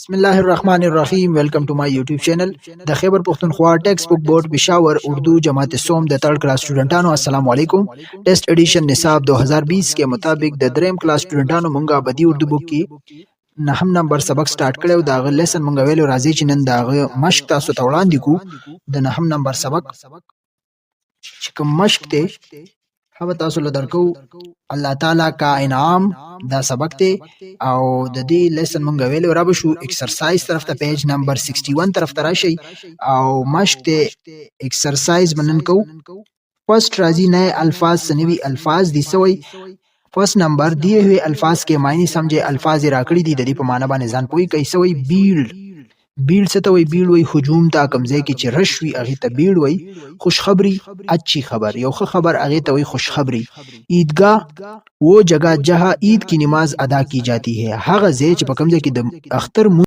بسم الله الرحمن الرحیم. ویلکم ټو مای یوټیوب چینل. د خیبر پختونخوا ټیکسټ بک بورډ پېښور اردو جماعت سوم د 3rd کلاس سټوډنټانو السلام علیکم. ټیسټ ایډیشن نصاب 2020 के मुताबिक د 3م کلاس سټوډنټانو مونږه بدی اردو بک کې نهم نمبر سبق سٹارټ کړو. دا غو لیسن مونږ ویلو راځي چې نن دا غو مشق تاسو ته وړاندې کو د نهم نمبر سبق چې کوم مشق ته هغه تاسو له درکو الله تعالی کا انعام دا سبق ته او د دې لیسن مونږ ویلو را بشو ایکسرسایز طرف ته پیج نمبر 61 طرف ته راشي او مشق ته ایکسرسایز بنن کو. فرسٹ راځي نئے الفاظ سنوي الفاظ دي سوی. فرسٹ نمبر دیے ہوئے الفاظ کے معنی سمجھے. الفاظ راکړي دي د دې په معنی باندې ځان پوي کوي. سوی بیل بیل څه ته وای؟ بیل وای هجوم ته کمزې کې چې رش وي هغه ته بیل وای. خوشخبری اچھی خبر، یو ښه خبر هغه ته وای خوشخبری. عیدگاہ وہ جگہ جہاں عید کی نماز ادا کی جاتی ہے، هغه ځای چې په کوم ځای کې د اختر